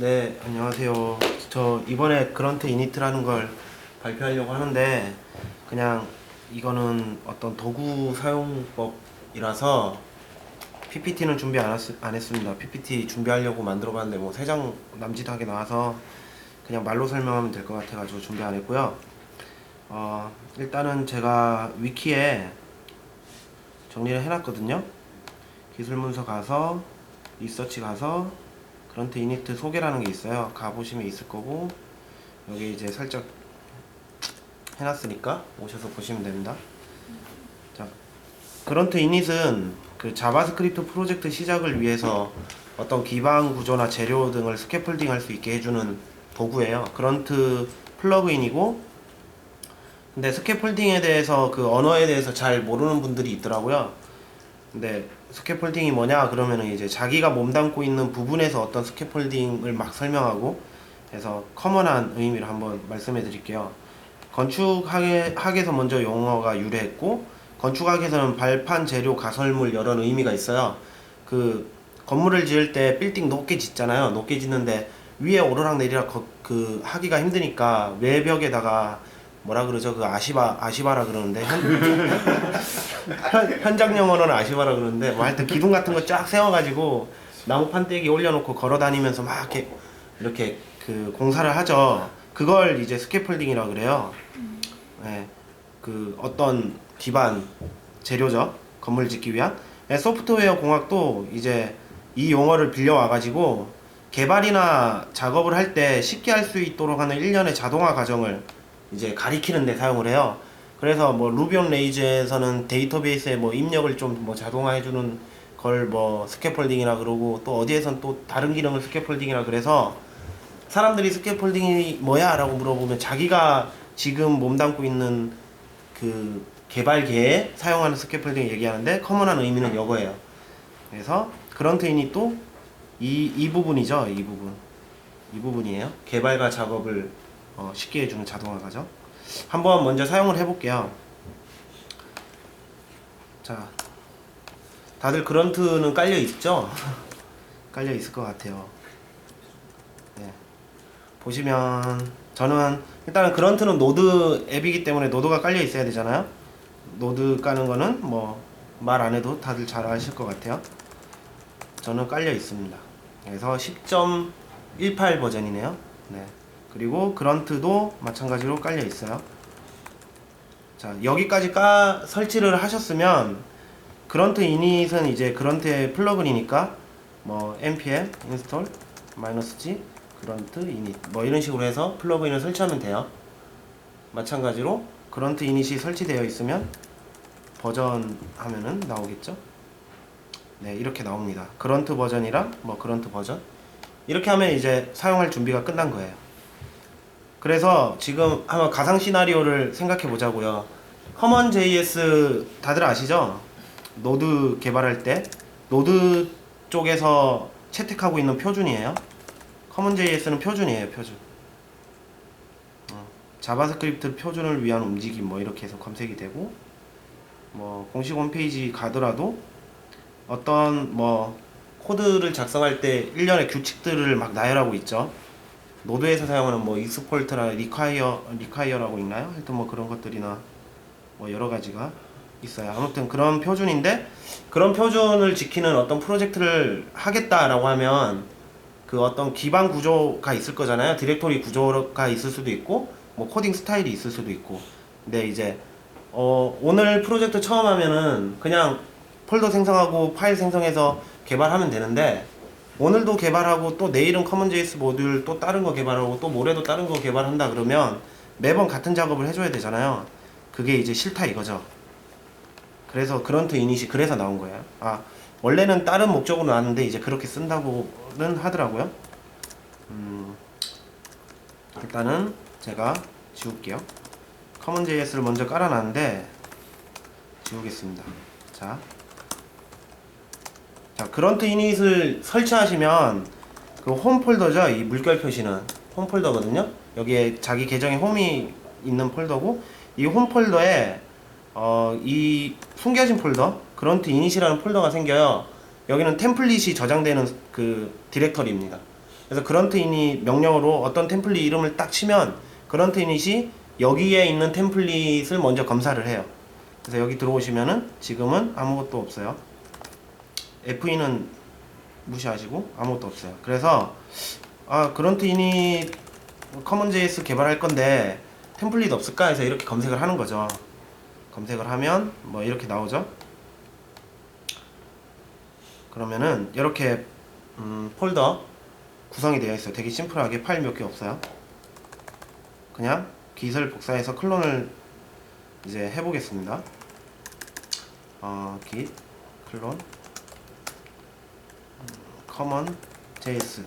네, 안녕하세요. 저 이번에 그런트 이니트라는 걸 발표하려고 하는데 그냥 이거는 어떤 도구 사용법이라서 PPT는 준비 안 했습니다. PPT 준비하려고 만들어 봤는데 뭐 3장 남짓하게 나와서 그냥 말로 설명하면 될 것 같아가지고 준비 안 했고요. 일단은 제가 위키에 정리를 해놨거든요. 기술 문서 가서 리서치 가서 그런트 이니트 소개라는 게 있어요. 가보시면 있을 거고 여기 이제 살짝 해놨으니까 오셔서 보시면 됩니다. 자, 그런트 이닛은 그 자바스크립트 프로젝트 시작을 위해서 어떤 기반 구조나 재료 등을 스캐폴딩 할 수 있게 해주는 도구예요. 그런트 플러그인이고, 근데 스캐폴딩에 대해서 그 언어에 대해서 잘 모르는 분들이 있더라고요. 근데 스캐폴딩이 뭐냐 그러면은 이제 자기가 몸담고 있는 부분에서 어떤 스캐폴딩을 막 설명하고 해서 커먼한 의미를 한번 말씀해 드릴게요. 건축학에서 먼저 용어가 유래했고, 건축학에서는 발판, 재료, 가설물 여러 의미가 있어요. 그 건물을 지을 때 빌딩 높게 짓잖아요. 높게 짓는데 위에 오르락 내리락 그 하기가 힘드니까 외벽에다가 뭐라 그러죠? 그 아시바라 그러는데 현장 용어로는 아시바라 그러는데 뭐 하여튼 기둥 같은 거 쫙 세워가지고 나무 판때기 올려놓고 걸어 다니면서 막 이렇게 그 공사를 하죠. 그걸 이제 스캐폴딩이라고 그래요. 네, 그 어떤 기반 재료죠. 건물 짓기 위한. 네, 소프트웨어 공학도 이제 이 용어를 빌려와가지고 개발이나 작업을 할 때 쉽게 할 수 있도록 하는 일련의 자동화 과정을 이제 가리키는 데 사용을 해요. 그래서 뭐 루비 온 레이즈에서는 데이터베이스에 뭐 입력을 좀 뭐 자동화해주는 걸 뭐 스캐폴딩이라 그러고, 또 어디에선 또 다른 기능을 스캐폴딩이라 그래서 사람들이 스캐폴딩이 뭐야? 라고 물어보면 자기가 지금 몸담고 있는 그 개발계에 사용하는 스캐폴딩 얘기하는데, 커먼한 의미는 이거예요. 그래서 그런트인이 또 이 부분이죠. 이 부분이에요. 개발과 작업을 쉽게 해주는 자동화가죠. 한번 먼저 사용을 해볼게요. 자, 다들 그런트는 깔려 있죠? 깔려 있을 것 같아요. 네. 보시면 저는 일단은 그런트는 노드 앱이기 때문에 노드가 깔려 있어야 되잖아요. 노드 까는 거는 뭐 말 안 해도 다들 잘 아실 것 같아요. 저는 깔려 있습니다. 그래서 10.18 버전이네요. 네. 그리고 그런트도 마찬가지로 깔려 있어요. 자, 여기까지 설치를 하셨으면 그런트 이닛은 이제 그런트의 플러그인이니까 뭐 npm install -g 그런트 이닛 뭐 이런 식으로 해서 플러그인을 설치하면 돼요. 마찬가지로 그런트 이닛이 설치되어 있으면 버전 하면은 나오겠죠. 네, 이렇게 나옵니다. 그런트 버전이랑 뭐 그런트 버전 이렇게 하면 이제 사용할 준비가 끝난 거예요. 그래서 지금 한번 가상 시나리오를 생각해 보자고요. 커먼 JS 다들 아시죠? 노드 개발할 때 노드 쪽에서 채택하고 있는 표준이에요. 커먼 JS는 표준이에요. 표준. 자바스크립트 표준을 위한 움직임 뭐 이렇게 해서 검색이 되고, 뭐 공식 홈페이지 가더라도 어떤 뭐 코드를 작성할 때 일련의 규칙들을 막 나열하고 있죠. 노드에서 사용하는 뭐 익스포트나 리콰이어라고 있나요? 하여튼 뭐 그런 것들이나 뭐 여러 가지가 있어요. 아무튼 그런 표준인데, 그런 표준을 지키는 어떤 프로젝트를 하겠다라고 하면 그 어떤 기반 구조가 있을 거잖아요. 디렉토리 구조가 있을 수도 있고 뭐 코딩 스타일이 있을 수도 있고. 근데 이제 오늘 프로젝트 처음 하면은 그냥 폴더 생성하고 파일 생성해서 개발하면 되는데, 오늘도 개발하고 또 내일은 커먼.js 모듈 또 다른 거 개발하고 또 모레도 다른 거 개발한다 그러면 매번 같은 작업을 해줘야 되잖아요. 그게 이제 싫다 이거죠. 그래서 그런트 이닛이 그래서 나온 거예요. 원래는 다른 목적으로 나왔는데 이제 그렇게 쓴다고는 하더라고요. 일단은 제가 지울게요. 커먼.js를 먼저 깔아놨는데 지우겠습니다. 자, 그런트 이닛을 설치하시면 그 홈 폴더죠. 이 물결 표시는 홈 폴더거든요. 여기에 자기 계정에 홈이 있는 폴더고, 이 홈 폴더에 이 숨겨진 폴더 그런트 이닛이라는 폴더가 생겨요. 여기는 템플릿이 저장되는 그 디렉터리입니다. 그래서 그런트 이닛 명령어로 어떤 템플릿 이름을 딱 치면 그런트 이닛이 여기에 있는 템플릿을 먼저 검사를 해요. 그래서 여기 들어오시면은 지금은 아무것도 없어요. FE는 무시하시고 아무것도 없어요. 그래서 그런트 이닛 커먼JS 개발할 건데 템플릿 없을까 해서 이렇게 검색을 하는 거죠. 검색을 하면 뭐 이렇게 나오죠. 그러면은 이렇게 폴더 구성이 되어 있어요. 되게 심플하게 파일 몇 개 없어요. 그냥 git을 복사해서 클론을 이제 해보겠습니다. git 클론 common js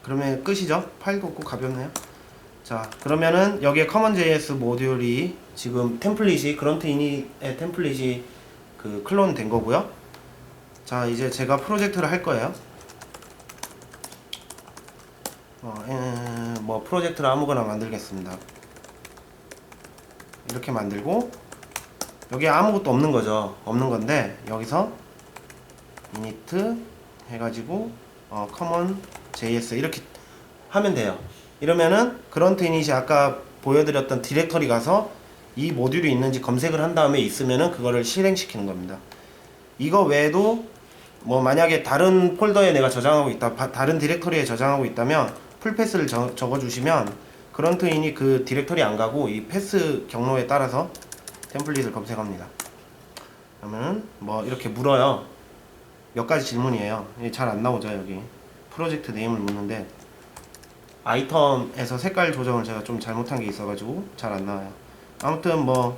그러면 끝이죠. 파일도 없고 가볍네요. 자, 그러면은 여기에 common js 모듈이 지금 템플릿이 그런트 이닛의 템플릿이 그 클론 된 거고요. 자, 이제 제가 프로젝트를 할 거예요. 뭐 프로젝트를 아무거나 만들겠습니다. 이렇게 만들고 여기에 아무것도 없는 거죠. 없는 건데 여기서 init 해가지고 common js 이렇게 하면 돼요. 이러면은 그런트 이닛이 아까 보여드렸던 디렉터리 가서 이 모듈이 있는지 검색을 한 다음에 있으면은 그거를 실행시키는 겁니다. 이거 외에도 뭐 만약에 다른 폴더에 내가 저장하고 있다, 다른 디렉터리에 저장하고 있다면 풀 패스를 적어주시면 그런트 이닛 그 디렉터리 안 가고 이 패스 경로에 따라서 템플릿을 검색합니다. 그러면은 뭐 이렇게 물어요. 몇 가지 질문이에요. 잘 안 나오죠. 여기 프로젝트 네임을 묻는데 아이템에서 색깔 조정을 제가 좀 잘못한 게 있어가지고 잘 안 나와요. 아무튼 뭐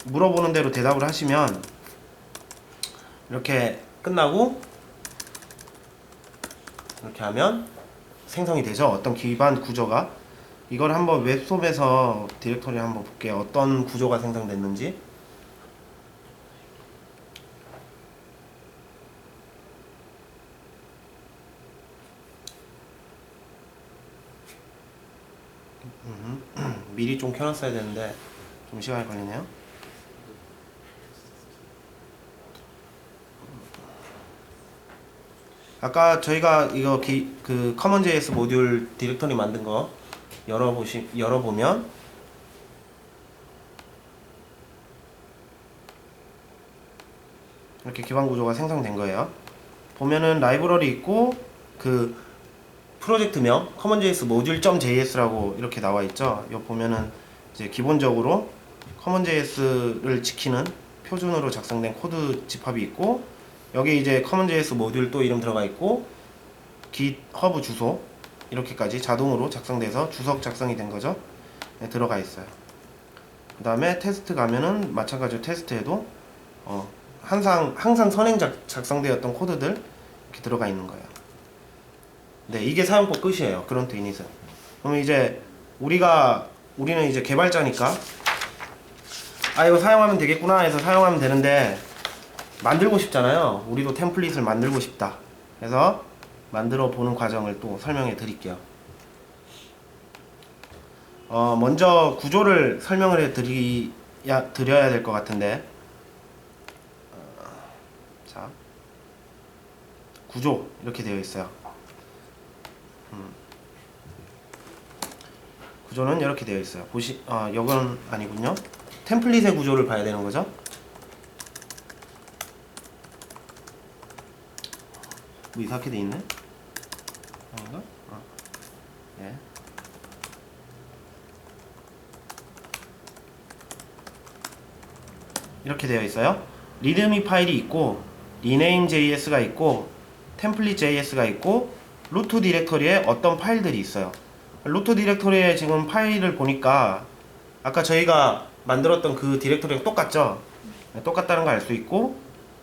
물어보는 대로 대답을 하시면 이렇게 끝나고 이렇게 하면 생성이 되죠. 어떤 기반 구조가. 이걸 한번 웹솜에서 디렉터리 한번 볼게요. 어떤 구조가 생성됐는지. 미리 좀 켜놨어야 되는데 좀 시간이 걸리네요. 아까 저희가 이거 그 common.js 모듈 디렉터리 만든 거 열어보면 이렇게 기반 구조가 생성된 거예요. 보면은 라이브러리 있고 그 프로젝트명 common.js module.js라고 이렇게 나와 있죠. 여기 보면은 이제 기본적으로 common.js를 지키는 표준으로 작성된 코드 집합이 있고 여기 이제 common.js 모듈 또 이름 들어가 있고 git 허브 주소 이렇게까지 자동으로 작성돼서 주석 작성이 된 거죠. 네, 들어가 있어요. 그 다음에 테스트 가면은 마찬가지로 테스트에도 항상 선행 작성되었던 코드들 이렇게 들어가 있는 거예요. 네, 이게 사용법 끝이에요. 그런트 이닛은. 그러면 이제 우리는 이제 개발자니까 이거 사용하면 되겠구나 해서 사용하면 되는데 만들고 싶잖아요. 우리도 템플릿을 만들고 싶다. 그래서 만들어 보는 과정을 또 설명해 드릴게요. 먼저 구조를 설명을 해 드려야 될 것 같은데 자, 구조 이렇게 되어 있어요. 구조는 이렇게 되어 있어요. 이건 아니군요. 템플릿의 구조를 봐야 되는 거죠. 뭐 이상하게 돼 있네. 아닌가? 예. 이렇게 되어 있어요. 리드미 파일이 있고 rename.js가 있고 template.js가 있고 루트 디렉터리에 어떤 파일들이 있어요. 루트 디렉터리에 지금 파일을 보니까 아까 저희가 만들었던 그 디렉터리랑 똑같죠? 네, 똑같다는 거 알 수 있고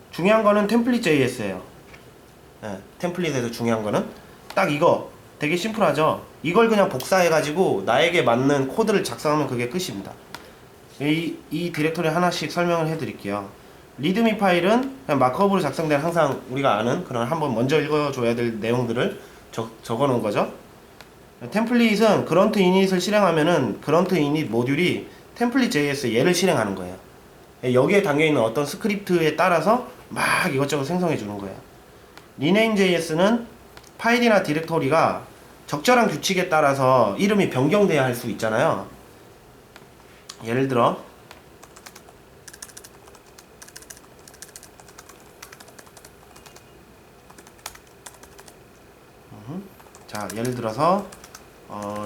중요한 거는 template.js예요. 네, 템플릿에서 중요한 거는 딱 이거 되게 심플하죠? 이걸 그냥 복사해가지고 나에게 맞는 코드를 작성하면 그게 끝입니다. 이 디렉터리 하나씩 설명을 해드릴게요. 리드미 파일은 그냥 마크업으로 작성된 항상 우리가 아는 그런 한번 먼저 읽어줘야 될 내용들을 적어놓은 거죠. 템플릿은 그런트 이닛을 실행하면은 그런트 이닛 모듈이 템플릿.js 얘를 실행하는 거예요. 여기에 담겨있는 어떤 스크립트에 따라서 막 이것저것 생성해 주는 거예요. rename.js는 파일이나 디렉토리가 적절한 규칙에 따라서 이름이 변경돼야 할 수 있잖아요. 예를 들어 자, 예를 들어서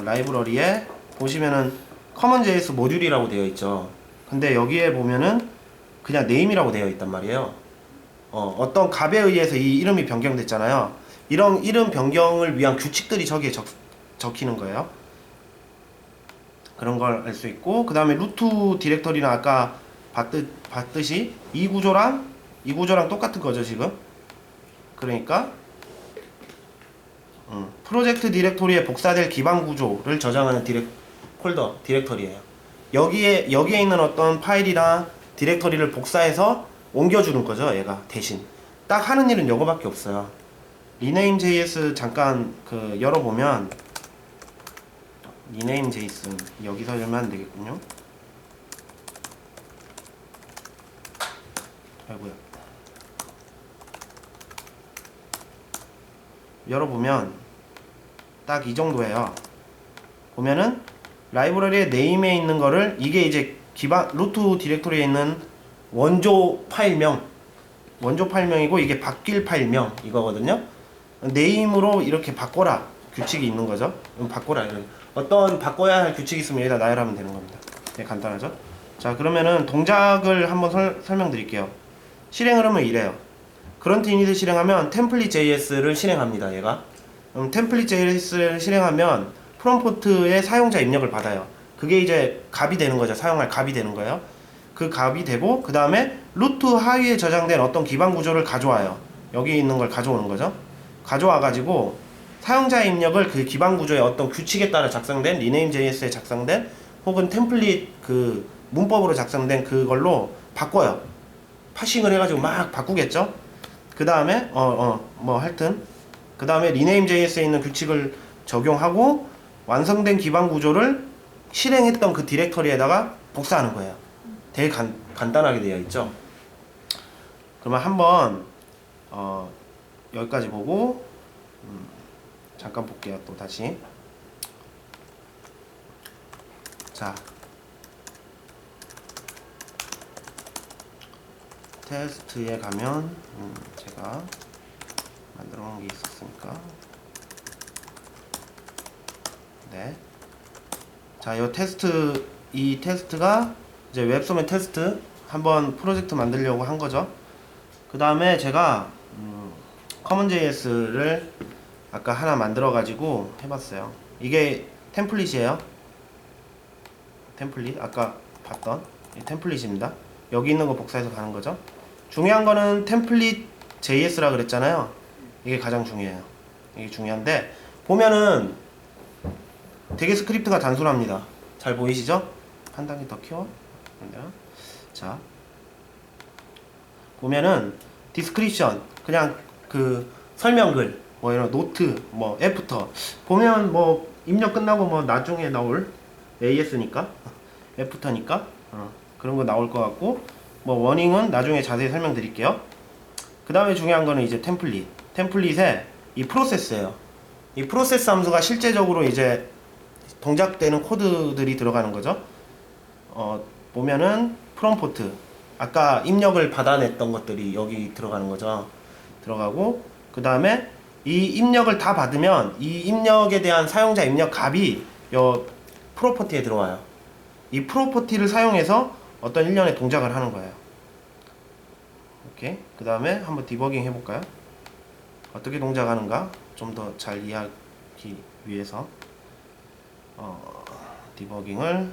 라이브러리에 보시면은 common.js 모듈이라고 되어 있죠. 근데 여기에 보면은 그냥 name이라고 되어 있단 말이에요. 어떤 값에 의해서 이 이름이 변경됐잖아요. 이런 이름 변경을 위한 규칙들이 저기에 적히는 거예요. 그런 걸 알 수 있고, 그 다음에 루트 디렉터리는 아까 봤듯이 이 구조랑 똑같은 거죠 지금. 그러니까 프로젝트 디렉토리에 복사될 기반 구조를 저장하는 폴더 디렉터리예요. 여기에 있는 어떤 파일이나 디렉터리를 복사해서 옮겨주는 거죠. 얘가 대신 딱 하는 일은 이거밖에 없어요. rename.js 잠깐 열어보면 rename.js 여기서 열면 안 되겠군요. 아이고야. 열어보면 딱 이 정도예요. 보면은 라이브러리의 name에 있는 거를 이게 이제 기반 루트 디렉토리에 있는 원조 파일명이고 이게 바뀔 파일명 이거거든요. name으로 이렇게 바꿔라 규칙이 있는 거죠. 바꿔라 이런 어떤 바꿔야 할 규칙이 있으면 여기다 나열하면 되는 겁니다. 네, 간단하죠. 자, 그러면은 동작을 한번 설명드릴게요. 실행 흐름은 이래요. 그런트 이닛을 실행하면 템플릿.js를 실행합니다. 얘가 템플릿.js를 실행하면 프롬프트에 사용자 입력을 받아요. 그게 이제 값이 되는 거죠. 사용할 값이 되는 거예요. 그 값이 되고 그 다음에 루트 하위에 저장된 어떤 기반 구조를 가져와요. 여기 있는 걸 가져오는 거죠. 가져와 가지고 사용자 입력을 그 기반 구조의 어떤 규칙에 따라 작성된 rename.js에 작성된 혹은 템플릿 그 문법으로 작성된 그걸로 바꿔요. 파싱을 해가지고 막 바꾸겠죠. 그 다음에 뭐 하여튼 그 다음에 rename.js에 있는 규칙을 적용하고 완성된 기반 구조를 실행했던 그 디렉터리에다가 복사하는 거예요. 되게 간단하게 되어 있죠. 그러면 한번 여기까지 보고 잠깐 볼게요. 또 다시 자 테스트에 가면 제가 만들어 놓은 게 있었으니까 네. 자, 이 테스트가 이제 웹소맨 테스트 한번 프로젝트 만들려고 한 거죠. 그 다음에 제가 common.js를 아까 하나 만들어 가지고 해봤어요. 이게 템플릿이에요. 템플릿 아까 봤던 이 템플릿입니다. 여기 있는 거 복사해서 가는 거죠. 중요한 거는 템플릿 JS라 그랬잖아요. 이게 가장 중요해요. 이게 중요한데 보면은 되게 스크립트가 단순합니다. 잘 보이시죠? 한 단계 더 키워. 자, 보면은 디스크립션 그냥 그 설명글 뭐 이런 노트 뭐 애프터 보면 뭐 입력 끝나고 뭐 나중에 나올 AS니까 애프터니까 그런 거 나올 것 같고 뭐 워닝은 나중에 자세히 설명드릴게요. 그 다음에 중요한 거는 이제 템플릿에 이 프로세스예요. 이 프로세스 함수가 실제적으로 이제 동작되는 코드들이 들어가는 거죠. 보면은 프롬포트 아까 입력을 받아냈던 것들이 여기 들어가는 거죠. 들어가고 그 다음에 이 입력을 다 받으면 이 입력에 대한 사용자 입력 값이 요 프로퍼티에 들어와요. 이 프로퍼티를 사용해서 어떤 일련의 동작을 하는 거예요. 오케이. 그 다음에 한번 디버깅 해볼까요? 어떻게 동작하는가 좀 더 잘 이해하기 위해서 디버깅을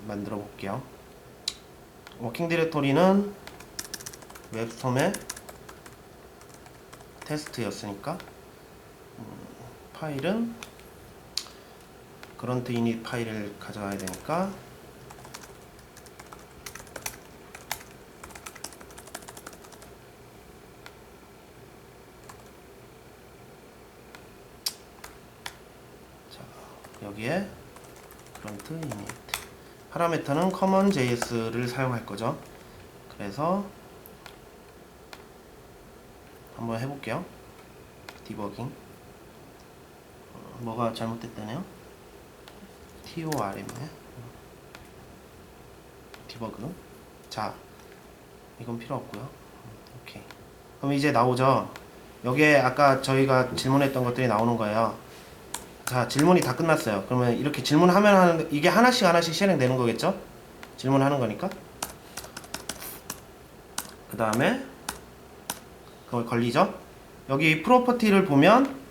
만들어 볼게요. 워킹 디렉토리는 웹스톰의 테스트였으니까 파일은 그런트 이닛 파일을 가져가야 되니까 자, 여기에 그런트 이닛 파라미터는 common.js를 사용할 거죠. 그래서 한번 해볼게요. 디버깅. 뭐가 잘못됐다네요? TORM에 디버그. 자, 이건 필요 없고요. 오케이. 그럼 이제 나오죠. 여기에 아까 저희가 질문했던 것들이 나오는 거예요. 자, 질문이 다 끝났어요. 그러면 이렇게 질문하면 이게 하나씩 실행되는 거겠죠? 질문하는 거니까. 그 다음에 그걸 걸리죠. 여기 프로퍼티를 보면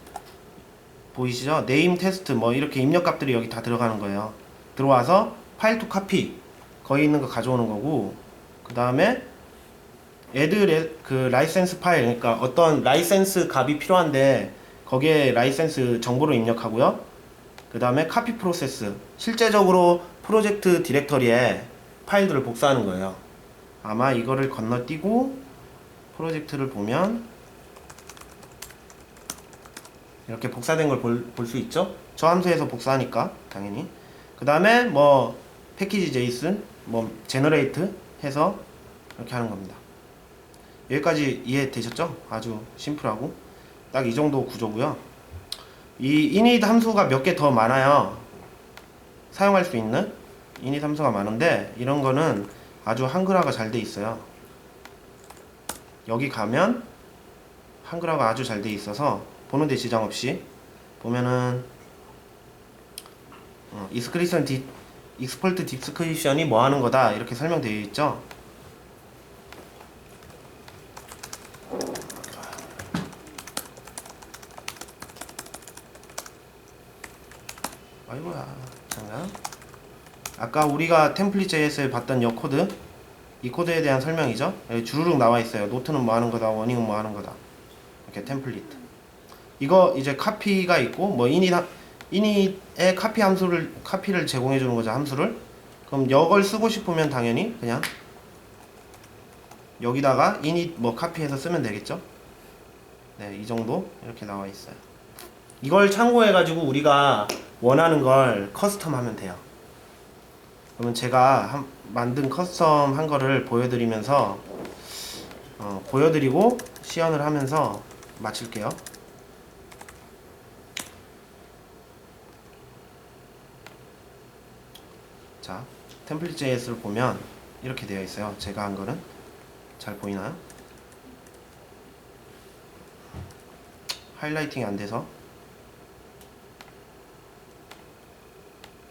보이시죠? 네임 테스트 뭐 이렇게 입력값들이 여기 다 들어가는 거예요. 들어와서 파일 투 카피 거기 있는 거 가져오는 거고, 그 다음에 그 라이센스 파일, 그러니까 어떤 라이센스 값이 필요한데 거기에 라이센스 정보를 입력하고요. 그 다음에 카피 프로세스, 실제적으로 프로젝트 디렉터리에 파일들을 복사하는 거예요. 아마 이거를 건너뛰고 프로젝트를 보면 이렇게 복사된 걸 볼 수 있죠. 저 함수에서 복사하니까 당연히. 그 다음에 뭐 패키지 제이슨 뭐 제너레이트 해서 이렇게 하는 겁니다. 여기까지 이해되셨죠? 아주 심플하고 딱 이 정도 구조고요. 이 init 함수가 몇 개 더 많아요. 사용할 수 있는 init 함수가 많은데 이런 거는 아주 한글화가 잘 돼 있어요. 여기 가면 한글화가 아주 잘 돼 있어서 보는데 지장 없이 보면은 익스플트 디스크리션이 뭐 하는 거다 이렇게 설명되어 있죠. 아이고야, 잠깐. 아까 우리가 템플릿 JS에 봤던 이 코드, 이 코드에 대한 설명이죠. 여기 주르륵 나와 있어요. 노트는 뭐 하는 거다, 워닝은 뭐 하는 거다. 이렇게 템플릿. 이거 이제 카피가 있고, 뭐 init에 카피를 제공해 주는 거죠, 함수를. 그럼 이걸 쓰고 싶으면 당연히 그냥 여기다가 init 뭐 카피해서 쓰면 되겠죠. 네, 이 정도 이렇게 나와 있어요. 이걸 참고해 가지고 우리가 원하는 걸 커스텀 하면 돼요. 그러면 제가 만든 커스텀 한 거를 보여드리면서 보여드리고 시연을 하면서 마칠게요. 자, 템플릿 JS를 보면 이렇게 되어 있어요. 제가 한 거는 잘 보이나요? 하이라이팅이 안 돼서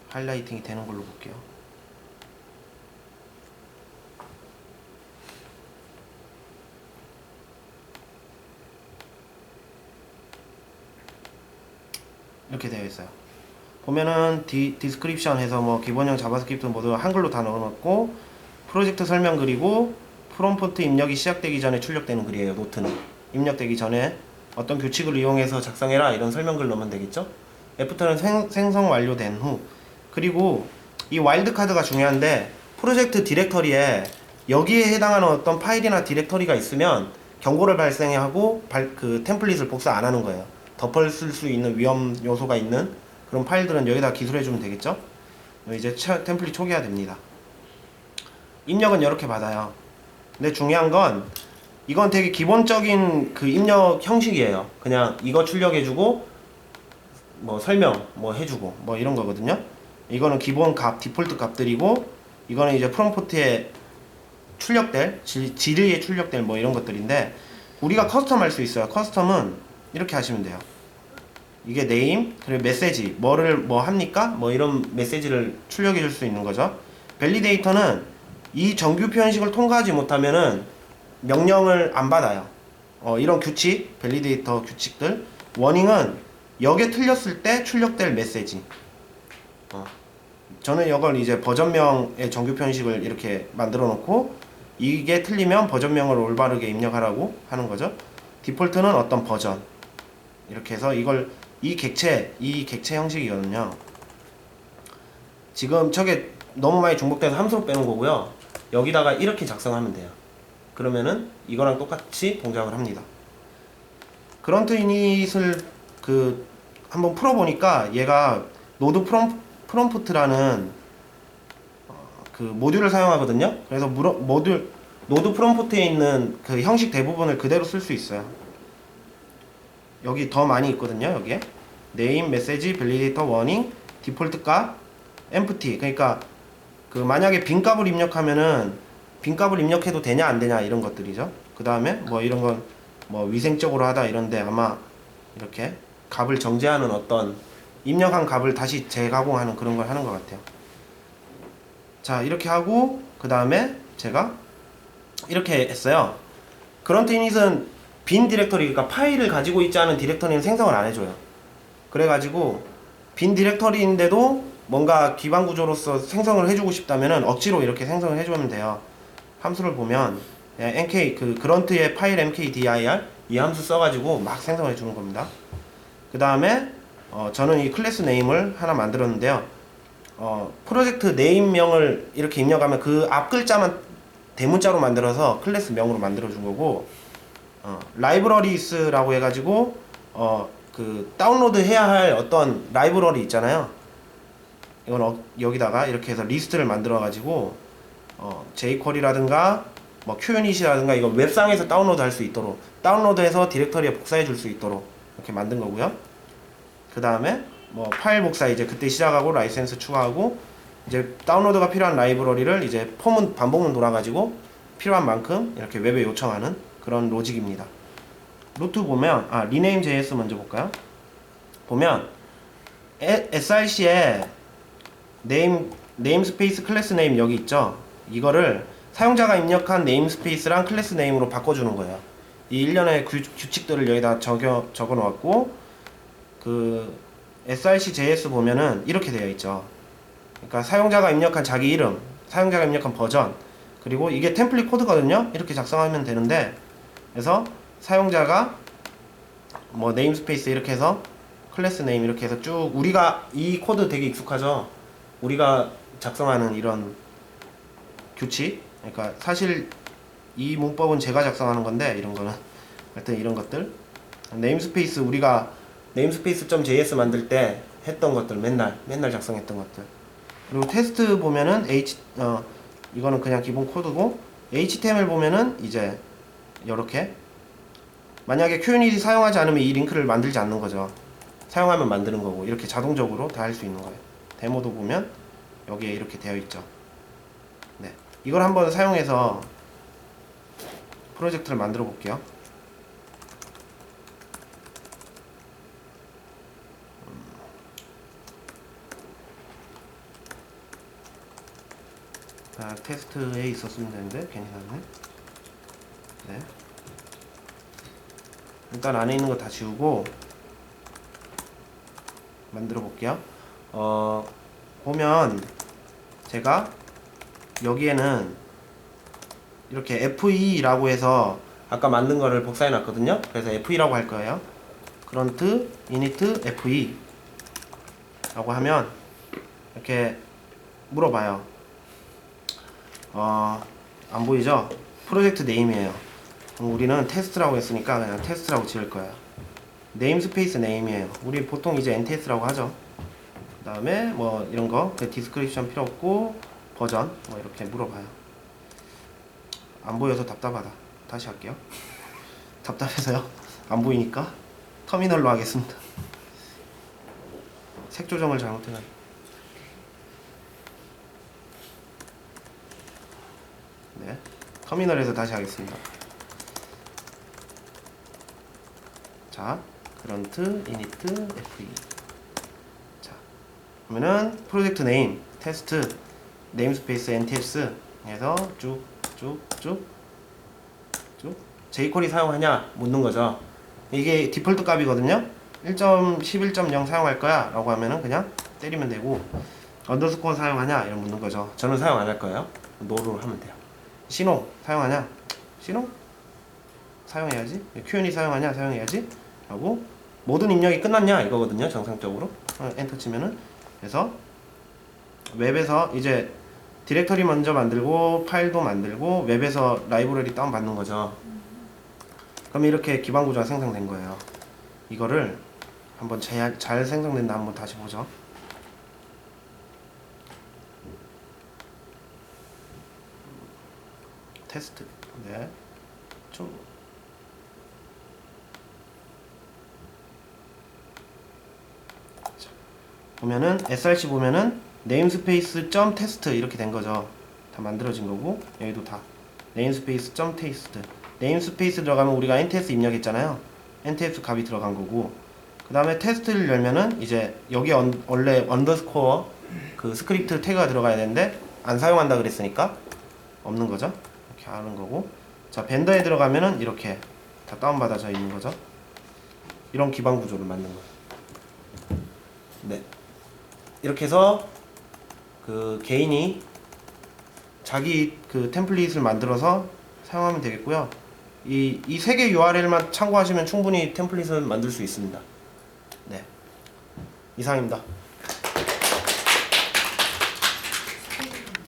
하이라이팅이 되는 걸로 볼게요. 이렇게 되어 있어요. 보면은 디스크립션 해서 뭐 기본형 자바스크립트 모두 한글로 다 넣어놓고 프로젝트 설명 그리고 프롬프트 입력이 시작되기 전에 출력되는 글이에요. 노트는 입력되기 전에 어떤 규칙을 이용해서 작성해라 이런 설명글 넣으면 되겠죠. 애프터는 생성 완료된 후. 그리고 이 와일드카드가 중요한데 프로젝트 디렉터리에 여기에 해당하는 어떤 파일이나 디렉터리가 있으면 경고를 발생하고 그 템플릿을 복사 안 하는 거예요. 덮었을 수 있는 위험 요소가 있는 그런 파일들은 여기다 기술해주면 되겠죠. 이제 템플릿 초기화 됩니다. 입력은 이렇게 받아요. 근데 중요한 건 이건 되게 기본적인 그 입력 형식이에요. 그냥 이거 출력해주고 뭐 설명 뭐 해주고 뭐 이런 거거든요. 이거는 기본 값, 디폴트 값들이고 이거는 이제 프롬프트에 출력될 지르에 출력될 뭐 이런 것들인데 우리가 커스텀 할 수 있어요. 커스텀은 이렇게 하시면 돼요. 이게 네임 그리고 메시지 뭐를 뭐 합니까? 뭐 이런 메시지를 출력해 줄 수 있는 거죠. 밸리데이터는 이 정규 표현식을 통과하지 못하면은 명령을 안 받아요. 이런 규칙, 밸리데이터 규칙들. 워닝은 여기에 틀렸을 때 출력될 메시지. 저는 이걸 이제 버전명의 정규 표현식을 이렇게 만들어 놓고 이게 틀리면 버전명을 올바르게 입력하라고 하는 거죠. 디폴트는 어떤 버전 이렇게 해서 이 객체 형식이거든요. 지금 저게 너무 많이 중복돼서 함수로 빼는 거고요. 여기다가 이렇게 작성하면 돼요. 그러면은 이거랑 똑같이 동작을 합니다. 그런트 이닛을 한번 풀어보니까 얘가 노드 프롬프트라는 그 모듈을 사용하거든요. 그래서 노드 프롬프트에 있는 그 형식 대부분을 그대로 쓸 수 있어요. 여기 더 많이 있거든요. 여기에 name, message, validator, warning, 디폴트 값, empty. 그러니까 그 만약에 빈 값을 입력하면은 빈 값을 입력해도 되냐 안 되냐 이런 것들이죠. 그 다음에 뭐 이런 건 뭐 위생적으로 하다 이런데 아마 이렇게 값을 정제하는 어떤 입력한 값을 다시 재가공하는 그런 걸 하는 것 같아요. 자, 이렇게 하고 그 다음에 제가 이렇게 했어요. 그런트 이닛은 빈 디렉터리, 그러니까 파일을 가지고 있지 않은 디렉터리는 생성을 안 해줘요. 그래가지고 빈 디렉터리인데도 뭔가 기반 구조로서 생성을 해주고 싶다면은 억지로 이렇게 생성을 해주면 돼요. 함수를 보면 nk 그 그런트의 파일 mkdir 이 함수 써가지고 막 생성해 주는 겁니다. 그 다음에 저는 이 클래스 네임을 하나 만들었는데요. 프로젝트 네임명을 이렇게 입력하면 그 앞 글자만 대문자로 만들어서 클래스 명으로 만들어 준 거고, 라이브러리스라고 해가지고 그 다운로드 해야 할 어떤 라이브러리 있잖아요. 이건 여기다가 이렇게 해서 리스트를 만들어 가지고 jQuery라든가 뭐 QUnit이라든가 이거 웹상에서 다운로드 할 수 있도록 다운로드해서 디렉터리에 복사해 줄 수 있도록 이렇게 만든 거고요. 그 다음에 뭐 파일 복사 이제 그때 시작하고 라이센스 추가하고 이제 다운로드가 필요한 라이브러리를 이제 폼은 반복문 돌아가지고 필요한 만큼 이렇게 웹에 요청하는 그런 로직입니다. 루트 보면 rename.js 먼저 볼까요? 보면 src에 네임스페이스 클래스 네임 여기 있죠. 이거를 사용자가 입력한 네임스페이스랑 클래스 네임으로 바꿔주는 거예요. 이 일련의 규칙들을 여기다 적어 놓았고, 그 src.js 보면은 이렇게 되어 있죠. 그러니까 사용자가 입력한 자기 이름, 사용자가 입력한 버전, 그리고 이게 템플릿 코드거든요. 이렇게 작성하면 되는데, 그래서 사용자가 뭐 네임스페이스 이렇게 해서 클래스 네임 이렇게 해서 쭉, 우리가 이 코드 되게 익숙하죠. 우리가 작성하는 이런 규칙. 그러니까 사실 이 문법은 제가 작성하는 건데, 이런 거는 하여튼 이런 것들 네임스페이스, 우리가 네임스페이스.js 만들 때 했던 것들, 맨날 작성했던 것들. 그리고 테스트 보면은 이거는 그냥 기본 코드고, HTML 보면은 이제 이렇게 만약에 QUnit 사용하지 않으면 이 링크를 만들지 않는 거죠. 사용하면 만드는 거고, 이렇게 자동적으로 다 할 수 있는 거예요. 데모도 보면 여기에 이렇게 되어 있죠. 네, 이걸 한번 사용해서 프로젝트를 만들어 볼게요. 테스트에 있었으면 되는데 괜히 샀네. 네, 일단 안에 있는 거 다 지우고 만들어 볼게요. 보면 제가 여기에는 이렇게 FE라고 해서 아까 만든 거를 복사해 놨거든요. 그래서 FE라고 할 거예요. 그런트 init FE 라고 하면 이렇게 물어봐요. 안 보이죠? 프로젝트 네임이에요. 우리는 테스트라고 했으니까 그냥 테스트라고 지을 거예요. 네임스페이스 네임이에요. 우리 보통 이제 NTS라고 하죠. 그 다음에 뭐 이런 거, 그 디스크립션 필요 없고, 버전 뭐 이렇게 물어봐요. 안 보여서 답답하다. 다시 할게요. 답답해서요. 안 보이니까 터미널로 하겠습니다. 색 조정을 잘못해가지고. 네, 터미널에서 다시 하겠습니다. 자, 그런트 init fe. 자, 그러면은 프로젝트 네임 테스트 네임스페이스 nts 해서 쭉 jQuery 사용하냐 묻는 거죠. 이게 디폴트 값이거든요. 1.11.0 사용할 거야 라고 하면은 그냥 때리면 되고, 언더스코어 사용하냐 이런 묻는 거죠. 저는 사용 안 할 거예요. 노로 하면 돼요. 신호 사용하냐? 신호 사용해야지. QUnit 사용하냐? 사용해야지 하고, 모든 입력이 끝났냐 이거거든요. 정상적으로 엔터 치면은. 그래서 웹에서 이제 디렉터리 먼저 만들고 파일도 만들고 웹에서 라이브러리 다운 받는 거죠. 그럼 이렇게 기반 구조가 생성된 거예요. 이거를 한번 잘 생성된다 한번 다시 보죠. 테스트. 네, 좀 보면은 src 보면은 네임스페이스 점 테스트 이렇게 된 거죠. 다 만들어진 거고 여기도 다 네임스페이스 점 테스트. 네임스페이스 들어가면 우리가 NTS 입력했잖아요. NTS 값이 들어간 거고 그 다음에 테스트를 열면은 이제 여기 원래 언더스코어 그 스크립트 태그가 들어가야 되는데 안 사용한다 그랬으니까 없는 거죠. 이렇게 하는 거고 자 벤더에 들어가면은 이렇게 다 다운받아져 있는 거죠. 이런 기반 구조를 만든 거예요. 네. 이렇게 해서 그 개인이 자기 그 템플릿을 만들어서 사용하면 되겠고요. 이 세 개 URL만 참고하시면 충분히 템플릿을 만들 수 있습니다. 네. 이상입니다.